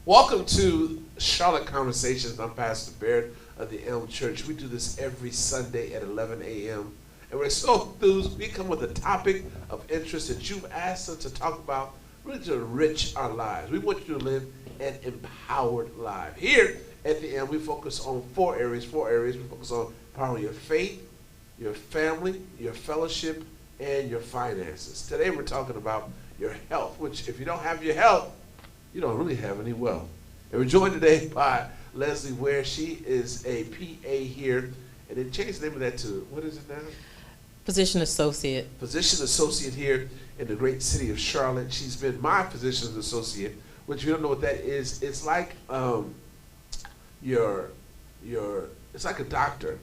Welcome to Charlotte Conversations. I'm Pastor Barrett of the Elm Church. We do this every Sunday at 11 a.m. And we're so enthused. We come with a topic of interest that you've asked us to talk about, really to enrich our lives. We want you to live an empowered life. Here at the end, we focus on four areas. We focus on empowering your faith, your family, your fellowship, and your finances. Today we're talking about your health, which if you don't have your health, you don't really have any wealth. And we're joined today by Leslie Ware. She is a PA here, and they changed the name of that to, what is it now? Physician associate. Physician associate here in the great city of Charlotte. She's been my physician associate, which if you don't know what that is, it's like it's like a doctor.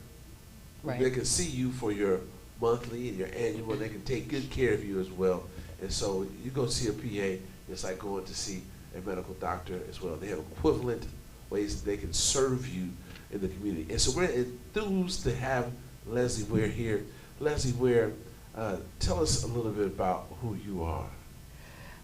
Right. They can see you for your monthly and your annual, and they can take good care of you as well. And so you go see a PA, it's like going to see a medical doctor as well. They have equivalent ways that they can serve you in the community. And so we're enthused to have Leslie Ware here. Leslie Ware, tell us a little bit about who you are.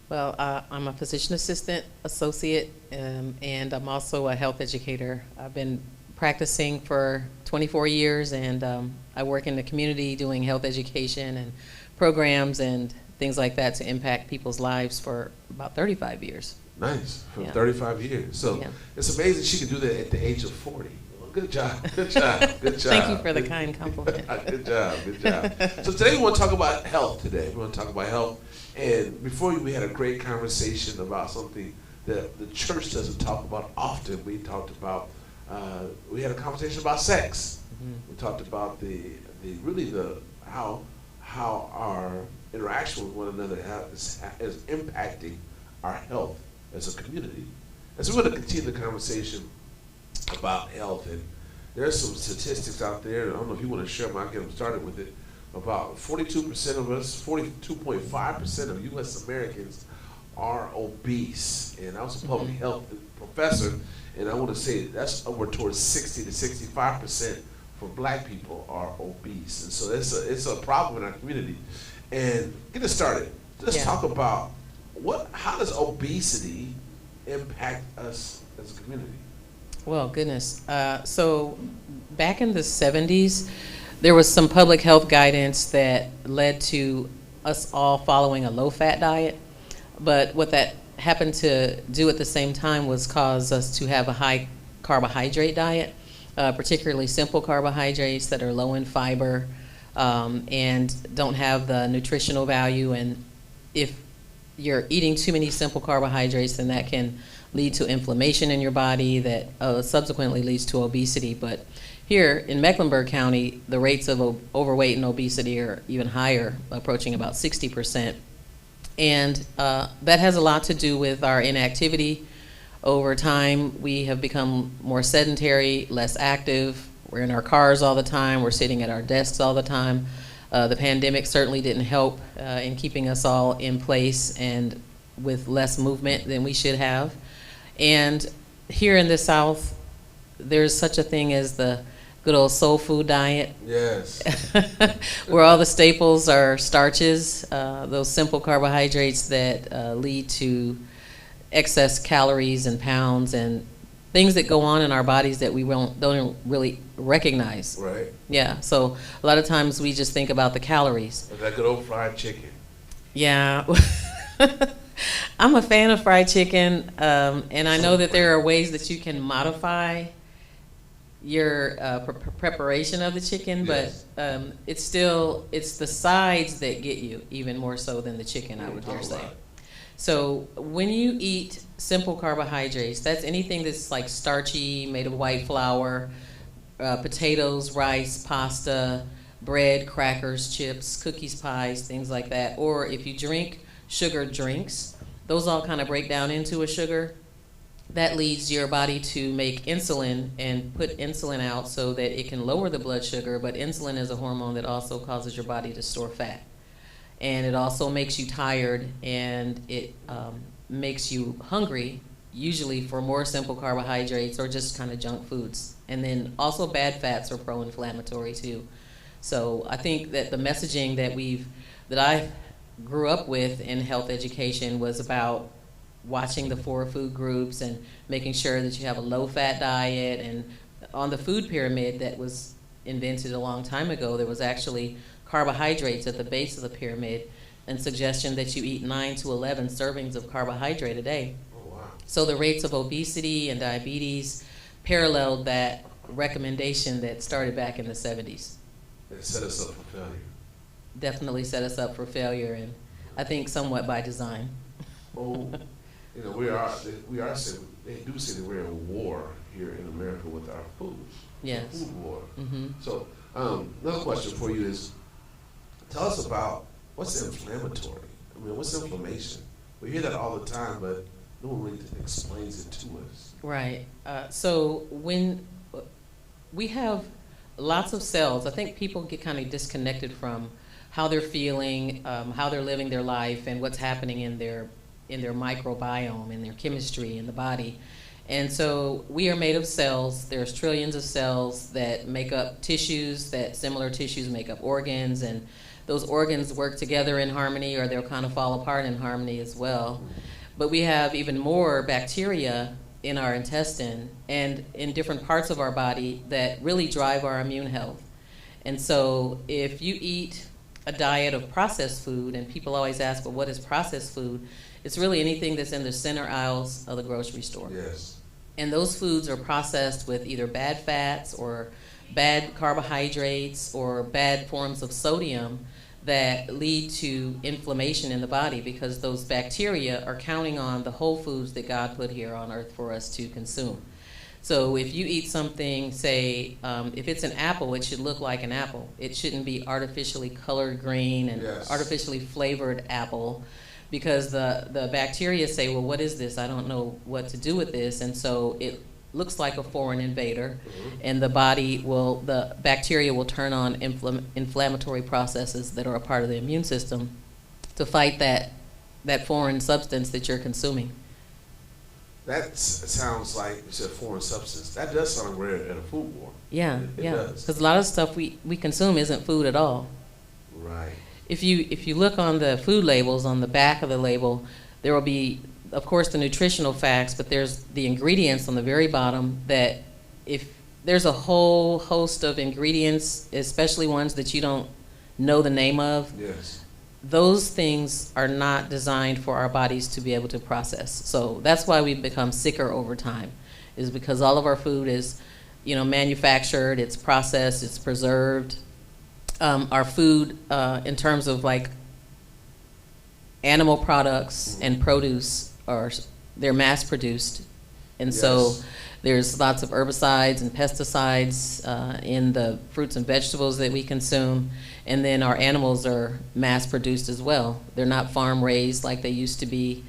Well, I'm a physician assistant associate, and I'm also a health educator. I've been practicing for 24 years, and I work in the community doing health education and programs and things like that to impact people's lives for about 35 years. Nice, for Yeah. 35 years. So Yeah. It's amazing she can do that at the age of 40. Well, good job, good job, good job. Thank you for the kind compliment. Good job, good job. So today we want to talk about health today. We want to talk about health. And before we had a great conversation about something that the church doesn't talk about often. We talked about, we had a conversation about sex. Mm-hmm. We talked about how our interaction with one another is impacting our health as a community. And so we're going to continue the conversation about health. And there's some statistics out there, and I don't know if you want to share them, I'll get them started with it. About 42% of us, 42.5% of U.S. Americans are obese. And I was a public health professor, and I want to say that's over towards 60 to 65% for black people are obese. And so it's a problem in our community. And get us started. Let's talk about how does obesity impact us as a community? Well, goodness. So back in the 70s, there was some public health guidance that led to us all following a low-fat diet. But what that happened to do at the same time was cause us to have a high carbohydrate diet, particularly simple carbohydrates that are low in fiber and don't have the nutritional value. And if you're eating too many simple carbohydrates, then that can lead to inflammation in your body that subsequently leads to obesity. But here in Mecklenburg County, the rates of overweight and obesity are even higher, approaching about 60%. And that has a lot to do with our inactivity. Over time, we have become more sedentary, less active. We're in our cars all the time. We're sitting at our desks all the time. The pandemic certainly didn't help in keeping us all in place and with less movement than we should have. And here in the South, there's such a thing as the good old soul food diet. Yes. Where all the staples are starches, those simple carbohydrates that lead to excess calories and pounds and things that go on in our bodies that we don't really recognize. Right. Yeah, so a lot of times we just think about the calories. That good old fried chicken. Yeah. I'm a fan of fried chicken, and I know that there are ways that you can modify your preparation of the chicken, Yes. but it's the sides that get you even more so than the chicken, I would dare say. So when you eat simple carbohydrates, that's anything that's like starchy, made of white flour, potatoes, rice, pasta, bread, crackers, chips, cookies, pies, things like that. Or if you drink sugared drinks, those all kind of break down into a sugar. That leads your body to make insulin and put insulin out so that it can lower the blood sugar, but insulin is a hormone that also causes your body to store fat. And it also makes you tired, and it makes you hungry, usually for more simple carbohydrates or just kind of junk foods. And then also bad fats are pro-inflammatory too. So I think that the messaging that I grew up with in health education was about watching the 4 food groups and making sure that you have a low-fat diet. And on the food pyramid that was invented a long time ago, there was actually carbohydrates at the base of the pyramid and suggestion that you eat 9 to 11 servings of carbohydrate a day. Oh, wow. So the rates of obesity and diabetes paralleled that recommendation that started back in the 70s. It set us up for failure. Definitely set us up for failure, and I think somewhat by design. Oh, you know, they do say that we're in a war here in America with our food. Yes. Food war. Mm-hmm. So, another question for you is, tell us about what's inflammatory? I mean, what's inflammation? We hear that all the time, but no one really explains it to us. Right. So when we have lots of cells, I think people get kind of disconnected from how they're feeling, how they're living their life, and what's happening in their microbiome, in their chemistry in the body. And so we are made of cells. There's trillions of cells that make up tissues, that similar tissues make up organs, and those organs work together in harmony, or they'll kind of fall apart in harmony as well. But we have even more bacteria in our intestine and in different parts of our body that really drive our immune health. And so if you eat a diet of processed food, and people always ask, well, what is processed food? It's really anything that's in the center aisles of the grocery store. Yes. And those foods are processed with either bad fats or bad carbohydrates or bad forms of sodium that lead to inflammation in the body, because those bacteria are counting on the whole foods that God put here on earth for us to consume. So if you eat something, say, if it's an apple, it should look like an apple. It shouldn't be artificially colored green and Yes. artificially flavored apple, because the bacteria say, well, what is this? I don't know what to do with this. And so it looks like a foreign invader, and the bacteria will turn on inflammatory processes that are a part of the immune system to fight that foreign substance that you're consuming. That sounds like you said foreign substance. That does sound rare at a food war. Yeah, It yeah. does. Because a lot of stuff we consume isn't food at all. Right. If you look on the food labels, on the back of the label, there will be, of course, the nutritional facts, but there's the ingredients on the very bottom that if there's a whole host of ingredients, especially ones that you don't know the name of, Yes. those things are not designed for our bodies to be able to process. So that's why we become sicker over time, is because all of our food is, manufactured, it's processed, it's preserved. Our food, in terms of like animal products and produce, they're mass produced, and so Yes. there's lots of herbicides and pesticides in the fruits and vegetables that we consume, and then our animals are mass produced as well. They're not farm raised like they used to be,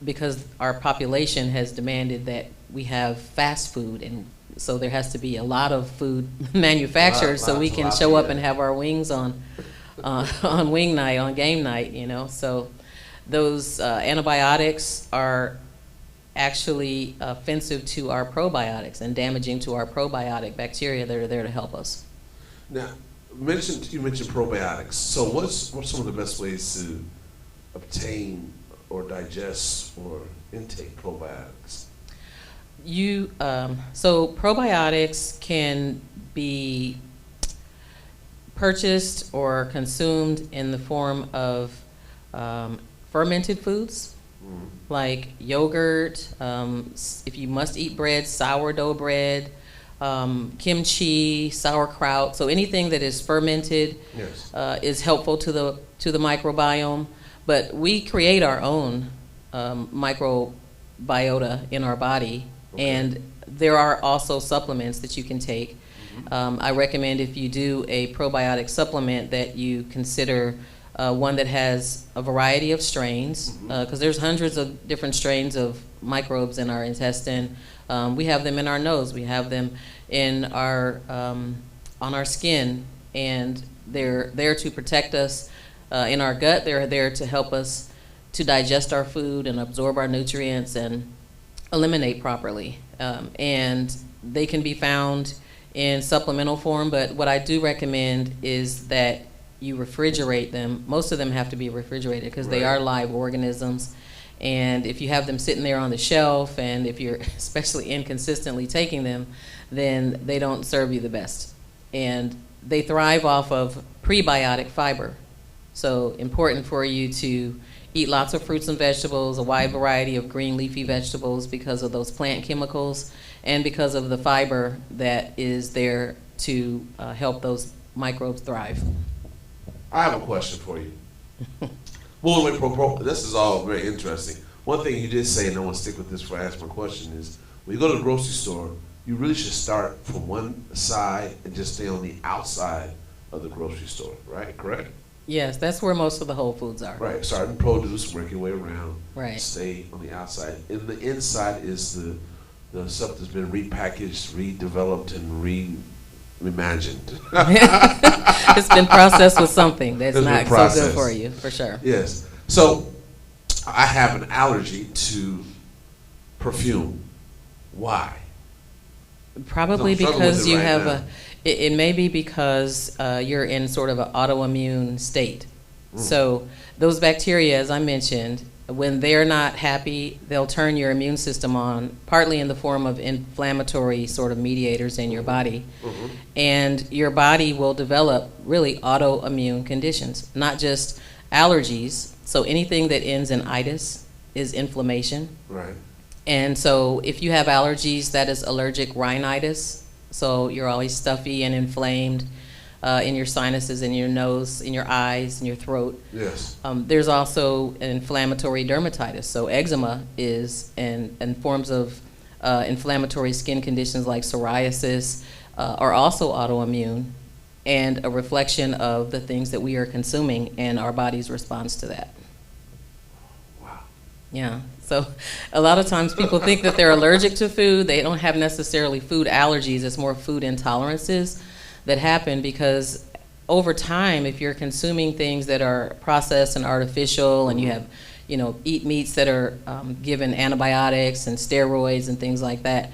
because our population has demanded that we have fast food, and so there has to be a lot of food manufactured so we can show up and have our wings on wing night, on game night, so those antibiotics are actually offensive to our probiotics and damaging to our probiotic bacteria that are there to help us. Now, you mentioned probiotics. So what's some of the best ways to obtain or digest or intake probiotics? So probiotics can be purchased or consumed in the form of fermented foods, like yogurt, if you must eat bread, sourdough bread, kimchi, sauerkraut. So anything that is fermented Yes. is helpful to the microbiome. But we create our own microbiota in our body, and there are also supplements that you can take. I recommend, if you do a probiotic supplement, that you consider one that has a variety of strains, because there's hundreds of different strains of microbes in our intestine. We have them in our nose, we have them in our on our skin, and they're there to protect us. In our gut, they're there to help us to digest our food and absorb our nutrients and eliminate properly. And they can be found in supplemental form, but what I do recommend is that you refrigerate them. Most of them have to be refrigerated because they are live organisms, And if you have them sitting there on the shelf, and if you're especially inconsistently taking them, then they don't serve you the best. And they thrive off of prebiotic fiber. So important for you to eat lots of fruits and vegetables, a wide variety of green leafy vegetables because of those plant chemicals and because of the fiber that is there to help those microbes thrive. I have a question for you. Well, this is all very interesting. One thing you did say, and I want to stick with this before I ask my question, is when you go to the grocery store, you really should start from one side and just stay on the outside of the grocery store, right? Correct? Yes, that's where most of the Whole Foods are. Right. Start in produce, work your way around. Right. Stay on the outside. And the inside is the stuff that's been repackaged, redeveloped, and reimagined. It's been processed with something that's not so good for you, for sure. Yes. So I have an allergy to perfume. Why? Probably because you have it may be because you're in sort of an autoimmune state. So those bacteria, as I mentioned, when they're not happy, they'll turn your immune system on, partly in the form of inflammatory sort of mediators in your body. And your body will develop really autoimmune conditions, not just allergies. So anything that ends in itis is inflammation. Right. And so if you have allergies, that is allergic rhinitis. So you're always stuffy and inflamed in your sinuses, in your nose, in your eyes, in your throat. Yes. There's also an inflammatory dermatitis. So eczema is, and forms of inflammatory skin conditions like psoriasis are also autoimmune and a reflection of the things that we are consuming and our body's response to that. Wow. Yeah. So a lot of times people think that they're allergic to food. They don't have necessarily food allergies. It's more food intolerances that happen because over time, if you're consuming things that are processed and artificial and you have, eat meats that are given antibiotics and steroids and things like that,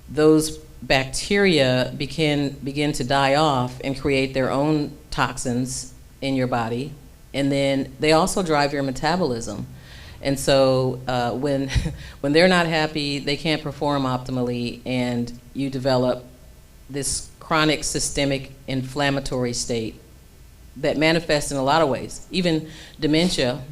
those bacteria begin to die off and create their own toxins in your body. And then they also drive your metabolism. And so when they're not happy, they can't perform optimally, and you develop this chronic systemic inflammatory state that manifests in a lot of ways, even dementia,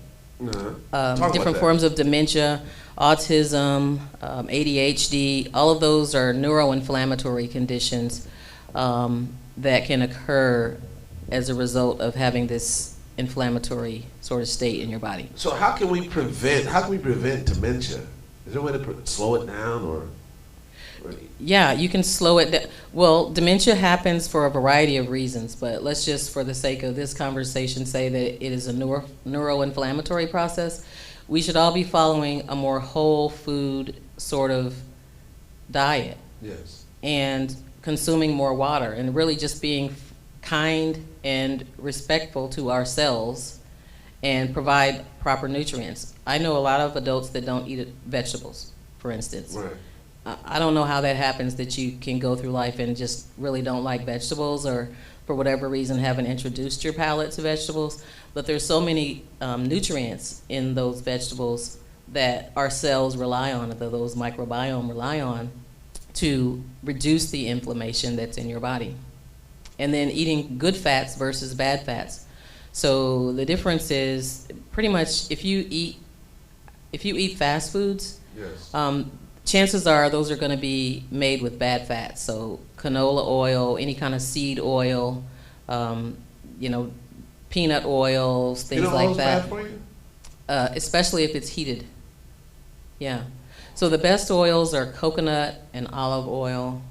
different forms of dementia, autism, ADHD, all of those are neuroinflammatory conditions that can occur as a result of having this inflammatory sort of state in your body. So how can we prevent dementia? Is there a way to slow it down or? Yeah, you can slow it down. Well, dementia happens for a variety of reasons, but let's just, for the sake of this conversation, say that it is a neuroinflammatory process. We should all be following a more whole food sort of diet. Yes. And consuming more water and really just being kind and respectful to ourselves and provide proper nutrients. I know a lot of adults that don't eat vegetables, for instance. Right. I don't know how that happens, that you can go through life and just really don't like vegetables, or for whatever reason haven't introduced your palate to vegetables. But there's so many nutrients in those vegetables that our cells rely on, that those microbiome rely on, to reduce the inflammation that's in your body. And then eating good fats versus bad fats. So the difference is pretty much if you eat fast foods, yes. Chances are those are going to be made with bad fats. So canola oil, any kind of seed oil, peanut oils, things like that. Bad for you? Especially if it's heated. Yeah. So the best oils are coconut and olive oil.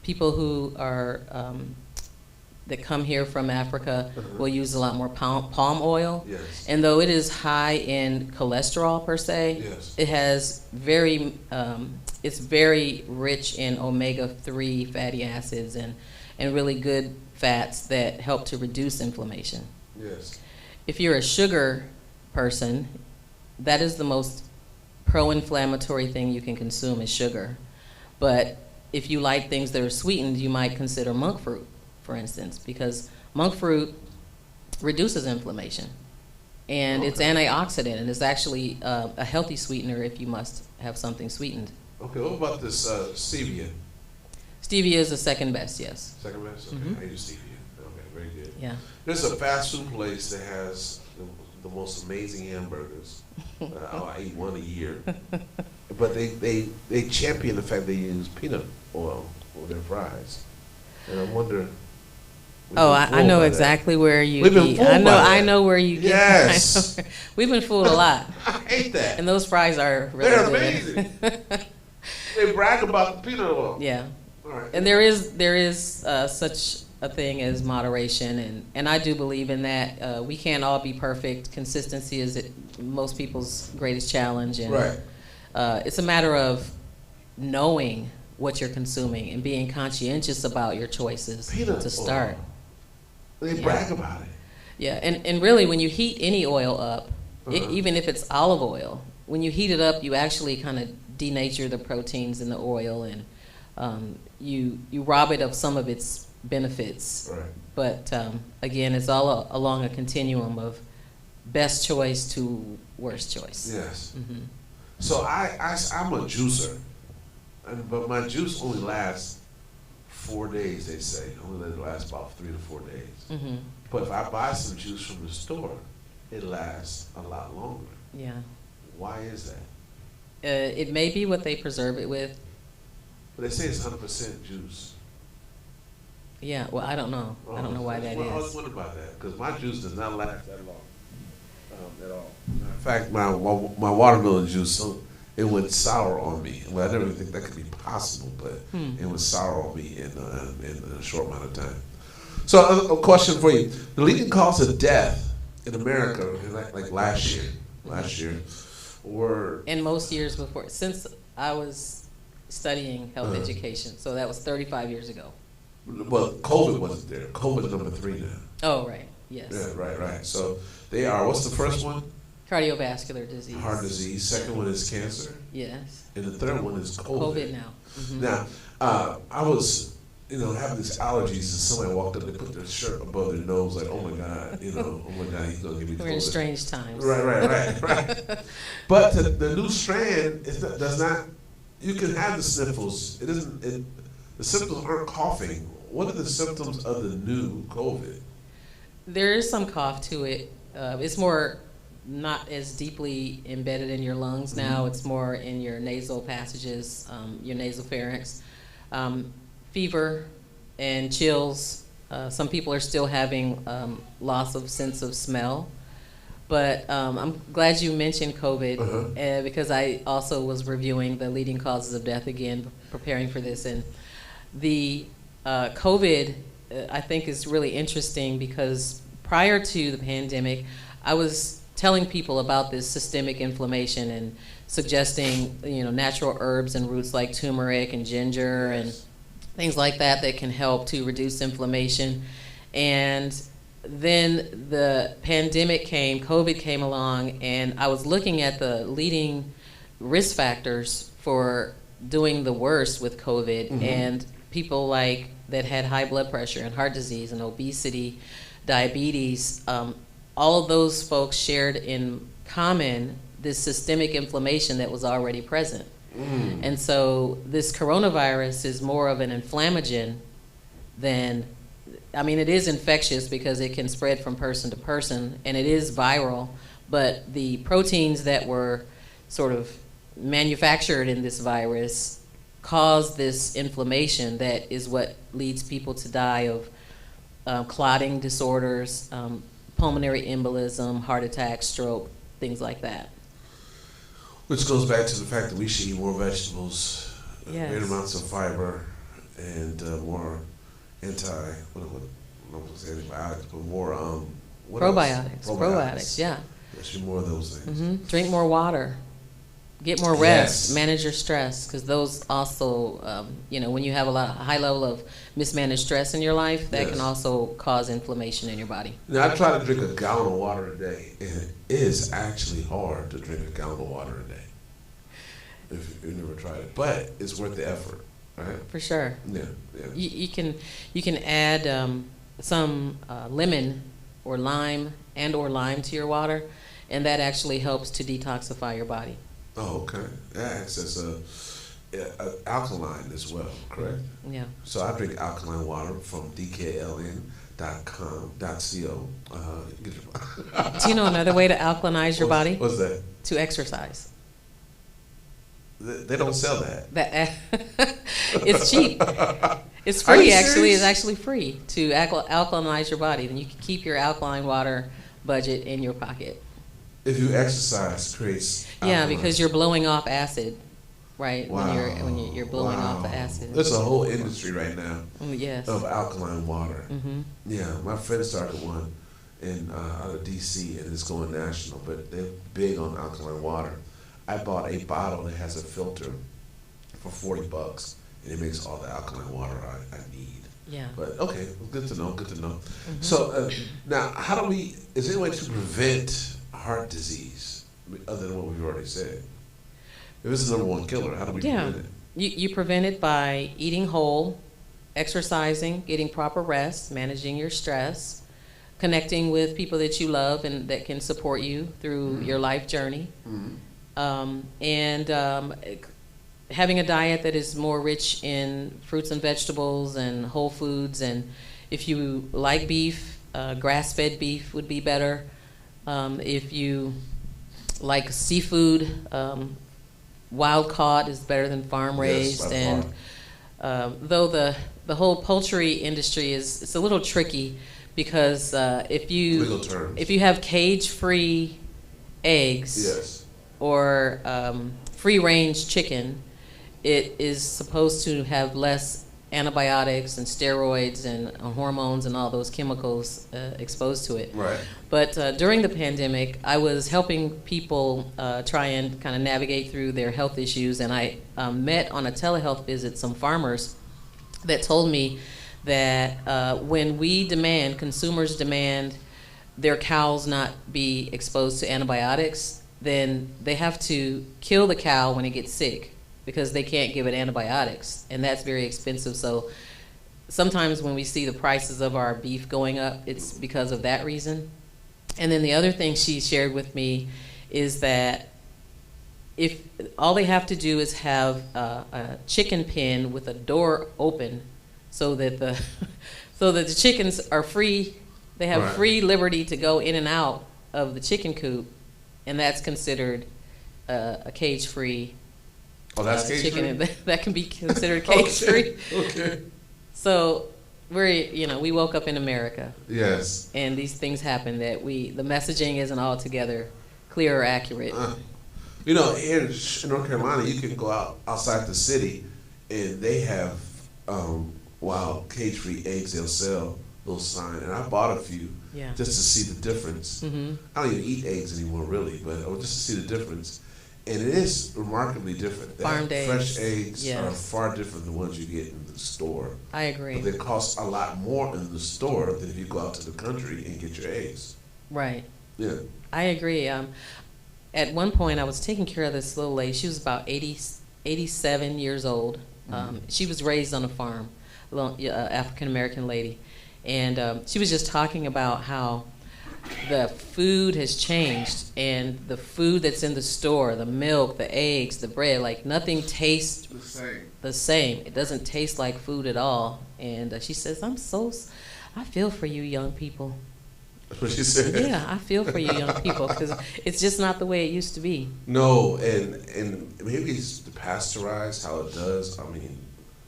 People who are that come here from Africa will use a lot more palm oil. Yes. And though it is high in cholesterol per se, yes. it has it's very rich in omega-3 fatty acids and really good fats that help to reduce inflammation. Yes. If you're a sugar person, that is the most pro-inflammatory thing you can consume is sugar. But if you like things that are sweetened, you might consider monk fruit, for instance, because monk fruit reduces inflammation. and it's Okay. antioxidant, and it's actually a healthy sweetener if you must have something sweetened. Okay, what about this stevia? Stevia is the second best, yes. Second best? Okay, Mhm. I use stevia. Okay, very good. Yeah. There's a fast food place that has the most amazing hamburgers. I eat one a year. But they champion the fact they use peanut oil for their fries. And I wonder. Oh, I know exactly where you We've been eat. fooled by I that. know where you get. Yes. We've been fooled a lot, I hate that. and those fries are really They're good. amazing. They brag about the peanut oil. Yeah. All right. And there is such a thing as moderation, and I do believe in that. We can't all be perfect. Consistency is most people's greatest challenge, and Right. it's a matter of knowing what you're consuming and being conscientious about your choices Peanut to start. oil. They Yeah. brag about it. Yeah, and really, when you heat any oil up, Uh-huh. even if it's olive oil, when you heat it up, you actually kind of denature the proteins in the oil, and you rob it of some of its benefits. Right. But again, it's all along a continuum of best choice to worst choice. Yes. Hmm. So I'm a juicer, but my juice only lasts 4 days. They say only lasts about 3 to 4 days. Hmm. But if I buy some juice from the store, it lasts a lot longer. Yeah. Why is that? It may be what they preserve it with. But they say it's 100% juice. Yeah, well, I don't know. I don't know why that I was is. wondering about that because my juice does not last that long at all. In fact, my watermelon juice, it went sour on me. Well, I never even think that could be possible, but it was sour on me in a short amount of time. So, a question for you: the leading cause of death in America, like last year, were And most years before, since I was studying health education, so that was 35 years ago. well, COVID wasn't there. COVID's number 3 now. Oh, right. Yes. Yeah, right. So they are. What's the first one? Cardiovascular disease. Heart disease. Second one is cancer, Yes. and the third one is COVID now. Mhm. Now, I was, having these allergies, and somebody walked up, they put their shirt above their nose, like, oh my God, he's gonna give me We're in COVID. strange times. Right. But the new strand does not. You can have the sniffles. It doesn't. The symptoms aren't coughing. What are the symptoms of the new COVID? There is some cough to it. It's more not as deeply embedded in your lungs now. It's more in your nasal passages, your nasopharynx. Fever and chills. Some people are still having loss of sense of smell. But I'm glad you mentioned COVID because I also was reviewing the leading causes of death again, preparing for this. And the COVID, I think, is really interesting because prior to the pandemic, I was telling people about this systemic inflammation and suggesting, natural herbs and roots like turmeric and ginger and things like that can help to reduce inflammation. And then the pandemic came, COVID came along, and I was looking at the leading risk factors for doing the worst with COVID, and people that had high blood pressure and heart disease and obesity, diabetes, all of those folks shared in common this systemic inflammation that was already present. And so this coronavirus is more of an inflammagen than, it is infectious because it can spread from person to person, and it is viral, but the proteins that were sort of manufactured in this virus cause this inflammation that is what leads people to die of clotting disorders, pulmonary embolism, heart attack, stroke, things like that. Which goes back to the fact that we should eat more vegetables, Yes. great amounts of fiber, and more antibiotics, but more what else? Probiotics, yeah. There should be more of those things. Drink more water. Get more rest. Yes. Manage your stress, because those also, when you have a high level of mismanaged stress in your life, that can also cause inflammation in your body. Now, I try to drink a gallon of water a day, and it is actually hard to drink a gallon of water a day if you've never tried it. But it's worth the effort, right? For sure. Yeah. You can add some lemon or lime and or lime to your water, and that actually helps to detoxify your body. Oh, okay. It acts as a alkaline as well, correct? Yeah. So I drink alkaline water from dkln.com.co. Do you know another way to alkalinize your body? What's that? To exercise. They don't sell that. It's cheap. It's free, actually. It's actually free to alkalinize your body. Then you can keep your alkaline water budget in your pocket. If you exercise, creates alkaline. Yeah, because you're blowing off acid, right? Wow. When you're blowing off the acid. There's a whole industry right now Yes. of alkaline water. Mm-hmm. Yeah, my friend started one out of D.C. and it's going national, but they're big on alkaline water. I bought a bottle that has a filter for $40, and it makes all the alkaline water I need. Yeah. But okay, good to know. Good to know. Mm-hmm. So now, is there any way to prevent heart disease other than what we've already said? If it's the number one killer, how do we prevent it? You prevent it by eating whole, exercising, getting proper rest, managing your stress, connecting with people that you love and that can support you through your life journey, and having a diet that is more rich in fruits and vegetables and whole foods. And if you like beef, grass-fed beef would be better. If you like seafood, wild caught is better than farm raised. Yes, and though the whole poultry industry it's a little tricky, because if you have cage-free eggs, Yes. or free-range chicken, it is supposed to have less antibiotics and steroids and hormones and all those chemicals exposed to it. Right. But during the pandemic, I was helping people try and kind of navigate through their health issues, and I met on a telehealth visit some farmers that told me that when consumers demand their cows not be exposed to antibiotics, then they have to kill the cow when it gets sick, because they can't give it antibiotics, and that's very expensive. So sometimes when we see the prices of our beef going up, it's because of that reason. And then the other thing she shared with me is that if all they have to do is have a chicken pen with a door open, so that the chickens are free, they have free liberty to go in and out of the chicken coop, and that's considered a cage-free. Oh, that's chicken. That can be considered cage-free. Okay. So we woke up in America. Yes. And these things happen that the messaging isn't altogether clear or accurate. Here in North Carolina, you can go outside the city, and they have wild cage-free eggs. They'll sell those signs, and I bought a few just to see the difference. Mm-hmm. I don't even eat eggs anymore, really, but just to see the difference. And it is remarkably different. Farmed eggs. Fresh eggs are far different than the ones you get in the store. I agree. But they cost a lot more in the store than if you go out to the country and get your eggs. Right. Yeah. I agree. At one point, I was taking care of this little lady. She was about 87 years old. She was raised on a farm, African-American lady. And she was just talking about how the food has changed, and the food that's in the store, the milk, the eggs, the bread, like nothing tastes the same. It doesn't taste like food at all. And she says, I feel for you young people. That's what she said. Yeah, I feel for you young people, because it's just not the way it used to be. No, and maybe it's the pasteurized, how it does,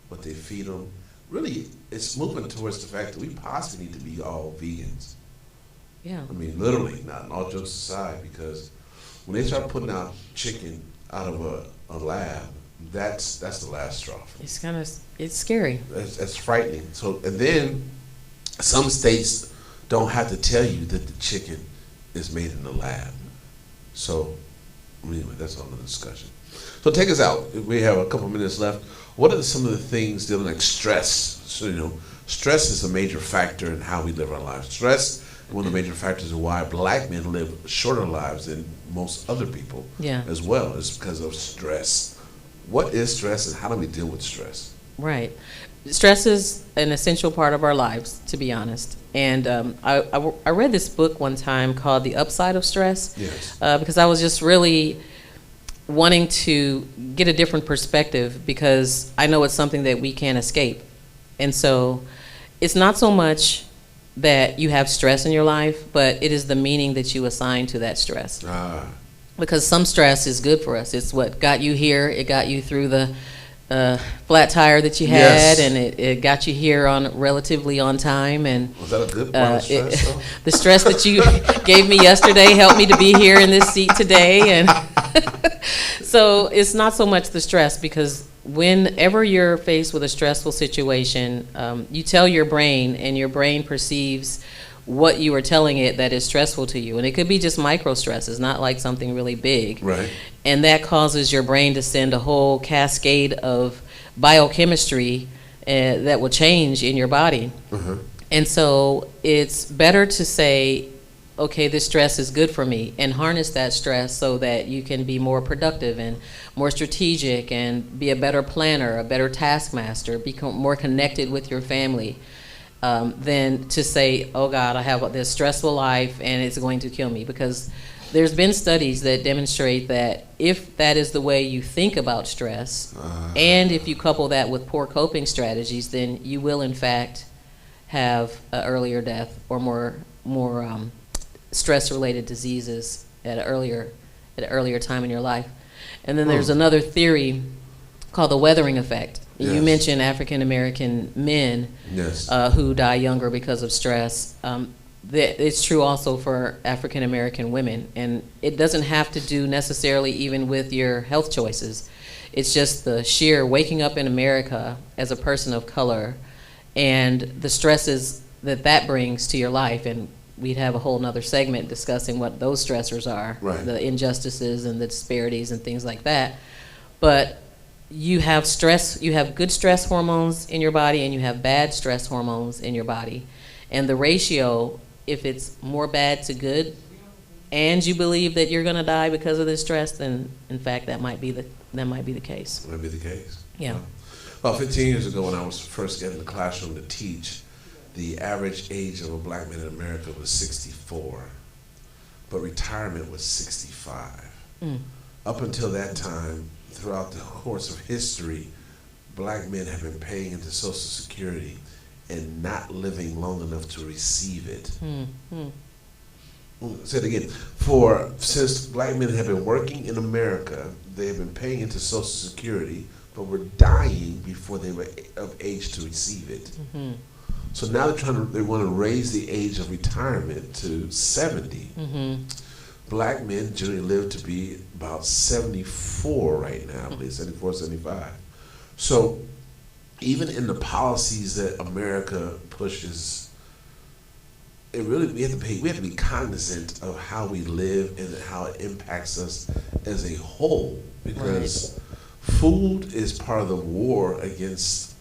what they feed them. Really, it's moving towards the fact that we possibly need to be all vegans. Yeah. Literally, not all jokes aside, because when they start putting out chicken out of a lab, that's the last straw. It's scary. That's frightening. So, and then some states don't have to tell you that the chicken is made in the lab. So, anyway, that's another discussion. So take us out. We have a couple minutes left. What are some of the things dealing like stress? So, stress is a major factor in how we live our lives. Stress is one of the major factors of why black men live shorter lives than most other people as well, is because of stress. What is stress, and how do we deal with stress? Right. Stress is an essential part of our lives, to be honest. And I read this book one time called The Upside of Stress. Yes. Because I was just really wanting to get a different perspective, because I know it's something that we can't escape. And so it's not so much that you have stress in your life, but it is the meaning that you assign to that stress. Because some stress is good for us. It's what got you here. It got you through the flat tire that you had, and it got you here relatively on time. And was that a good part of stress? The stress that you gave me yesterday helped me to be here in this seat today. And so it's not so much the stress, because whenever you're faced with a stressful situation, you tell your brain, and your brain perceives what you are telling it that is stressful to you. And it could be just micro stresses, not like something really big. Right. And that causes your brain to send a whole cascade of biochemistry that will change in your body. Uh-huh. And so it's better to say, okay, this stress is good for me, and harness that stress so that you can be more productive and more strategic and be a better planner, a better taskmaster, become more connected with your family. Than to say, oh God, I have this stressful life and it's going to kill me. Because there's been studies that demonstrate that if that is the way you think about stress, and if you couple that with poor coping strategies, then you will in fact have an earlier death or more stress-related diseases at an earlier time in your life. And then there's another theory called the weathering effect. Yes. You mentioned African American men who die younger because of stress. It's true also for African American women, and it doesn't have to do necessarily even with your health choices. It's just the sheer waking up in America as a person of color and the stresses that brings to your life. And we'd have a whole nother segment discussing what those stressors are, right. The injustices and the disparities and things like that. But you have stress, you have good stress hormones in your body, and you have bad stress hormones in your body. And the ratio, if it's more bad to good, and you believe that you're going to die because of this stress, then in fact that might be the case. Might be the case. Yeah. Well, 15 years ago, when I was first getting in the classroom to teach, the average age of a black man in America was 64, but retirement was 65. Up until that time, throughout the course of history, black men have been paying into Social Security and not living long enough to receive it. Say it again. Since black men have been working in America, they have been paying into Social Security, but were dying before they were of age to receive it. So now they want to raise the age of retirement to 70. Black men generally live to be about 74 right now, I believe, 74, 75. So even in the policies that America pushes, we have to be cognizant of how we live and how it impacts us as a whole, because food is part of the war against,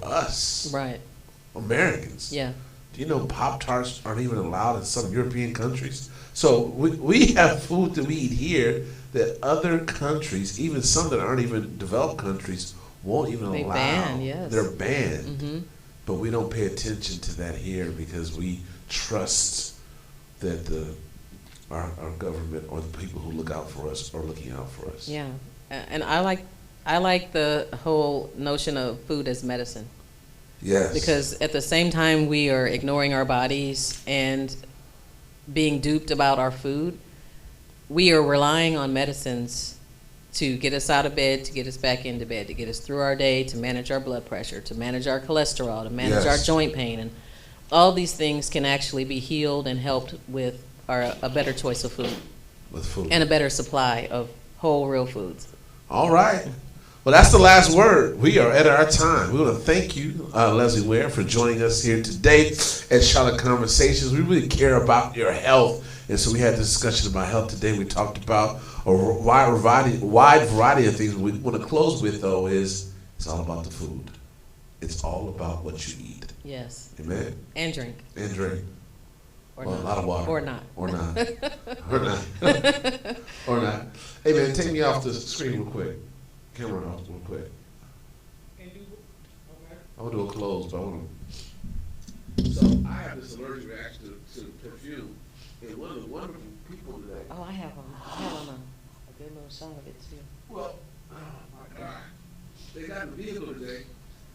us, Americans. Yeah. Do you know Pop-Tarts aren't even allowed in some European countries? So we have food that we eat here that other countries, even some that aren't even developed countries, won't even allow. They're banned. But we don't pay attention to that here because we trust that our government or the people who look out for us are looking out for us. Yeah, and I like the whole notion of food as medicine. Yes. Because at the same time we are ignoring our bodies and being duped about our food, we are relying on medicines to get us out of bed, to get us back into bed, to get us through our day, to manage our blood pressure, to manage our cholesterol, to manage our joint pain. And all these things can actually be healed and helped with a better choice of food. With food. And a better supply of whole, real foods. All right. Well, that's the last word. We are at our time. We want to thank you, Leslie Ware, for joining us here today at Charlotte Conversations. We really care about your health, and so we had a discussion about health today. We talked about a wide variety of things. What we want to close with, though, is it's all about the food. It's all about what you eat. Yes. Amen. And drink. And drink. Or well, not. A lot of water. Or not. Or not. Or not. Or not. Hey, man, take me off the screen real quick. Camera off real quick. I want to do a close, but I want to. So I have this allergic reaction to perfume, and one of the wonderful people today. Oh, I have a good little shot of it too. Well, oh my God, they got in the vehicle today,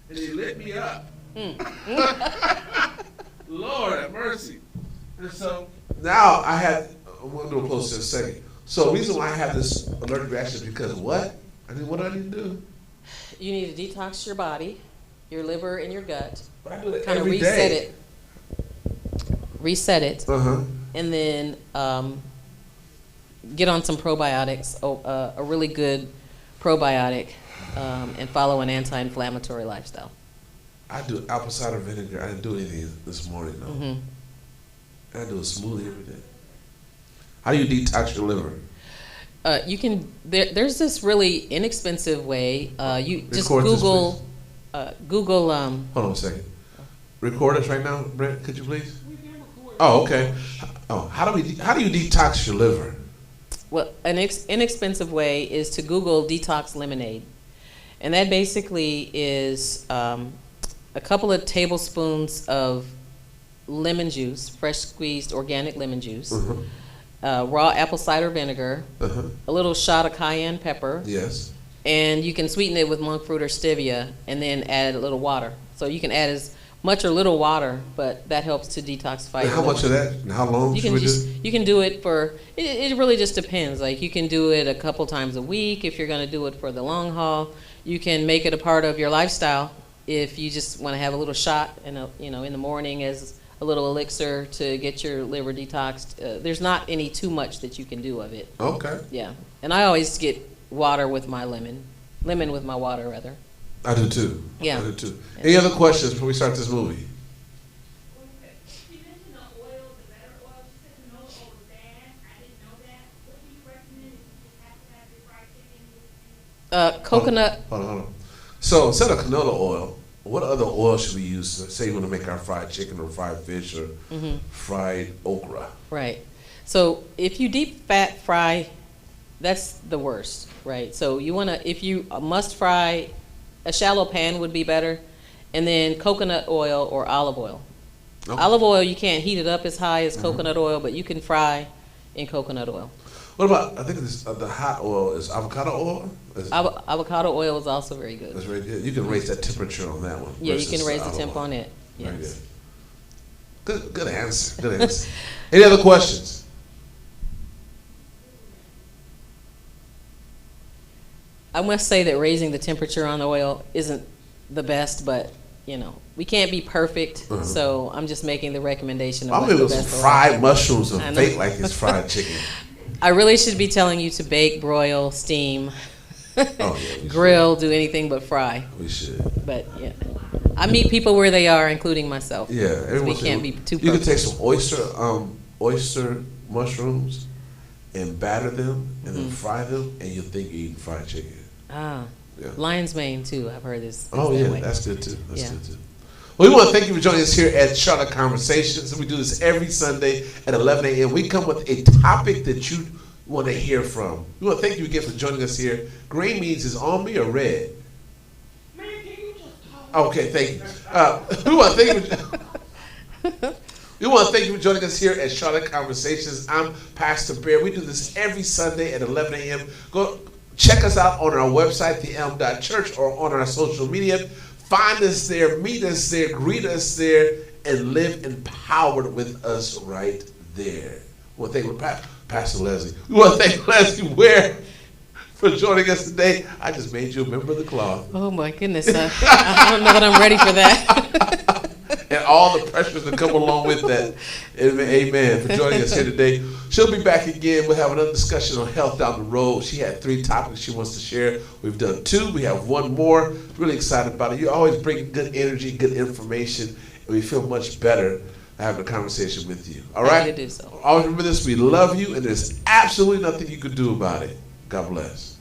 and they lit me up. Lord have mercy. And so now I'm going to do a close in a second. So the reason why I have this allergic reaction is because what? What do I need to do? You need to detox your body, your liver and your gut. But I do it Kind of every day. Reset it, and then get on some probiotics, a really good probiotic, and follow an anti-inflammatory lifestyle. I do apple cider vinegar. I didn't do anything this morning, though. Mm-hmm. I do a smoothie every day. How do you detox your liver? You can. There's this really inexpensive way. You just Record this, Google. Google. Hold on a second. Record us right now, Brent. Could you please? Oh, okay. Oh, how do you detox your liver? Well, an inexpensive way is to Google detox lemonade, and that basically is a couple of tablespoons of lemon juice, fresh squeezed organic lemon juice, raw apple cider vinegar, a little shot of cayenne pepper. Yes. And you can sweeten it with monk fruit or stevia, and then add a little water. So you can add as much or little water, but that helps to detoxify. And how much of that? And how long should we do? You can do it for. It really just depends. Like you can do it a couple times a week if you're going to do it for the long haul. You can make it a part of your lifestyle if you just want to have a little shot in the morning as a little elixir to get your liver detoxed. There's not any too much that you can do of it. Okay. Yeah, and I always get water with my lemon with my water rather. I do too. Yeah. I do too. Any other questions before we start this movie? You mentioned the oil, the better oil. She said canola oil was bad. I didn't know that. What do you recommend if you just have to have your fried chicken with Coconut. Hold on. So instead of canola oil, what other oil should we use? Say you want to make our fried chicken or fried fish or fried okra. Right. So if you deep fat fry, that's the worst, right? So you want to, if you must fry, a shallow pan would be better, and then coconut oil or olive oil. Okay. Olive oil, you can't heat it up as high as coconut oil, but you can fry in coconut oil. What about, I think the hot oil is avocado oil? Avocado oil is also very good. That's very good. You can raise that temperature on that one. Yeah, you can raise the temp on it. Very Yes. good. Good answer. Good answer. Any other questions? I must say that raising the temperature on the oil isn't the best, but we can't be perfect, so I'm just making the recommendation of I'm what's the with best some oil. fried mushrooms and I know. fake like it's fried chicken. I really should be telling you to bake, broil, steam, Oh, yeah, we grill, do anything but fry. We should. But yeah, I meet people where they are, including myself. Yeah, We can't be too You can perfect. take some oyster mushrooms and batter them and then fry them, and you'll think you're eating fried chicken. Ah, Yeah. lion's mane too. I've heard this. Oh that yeah, way. that's good too. That's Yeah. good too. Well, we want to thank you for joining us here at Charlotte Conversations. We do this every Sunday at 11 a.m. We come with a topic that you want to hear from. We want to thank you again for joining us here. Green means is on me or red? Man, can you just talk? Okay, thank you. We want to thank you. We want to thank you for joining us here at Charlotte Conversations. I'm Pastor Barrett. We do this every Sunday at 11 a.m. Go check us out on our website, theelm.church, or on our social media. Find us there, meet us there, greet us there, and live empowered with us right there. We want to thank Pastor Leslie. We want to thank Leslie Ware for joining us today. I just made you a member of the cloth. Oh my goodness, I don't know that I'm ready for that. And all the pressures that come along with that. Amen. For joining us here today. She'll be back again. We'll have another discussion on health down the road. She had 3 topics she wants to share. We've done 2. We have 1 more. Really excited about it. You always bring good energy, good information, and we feel much better having a conversation with you. All right? Happy to do so. Always remember this. We love you, and there's absolutely nothing you can do about it. God bless.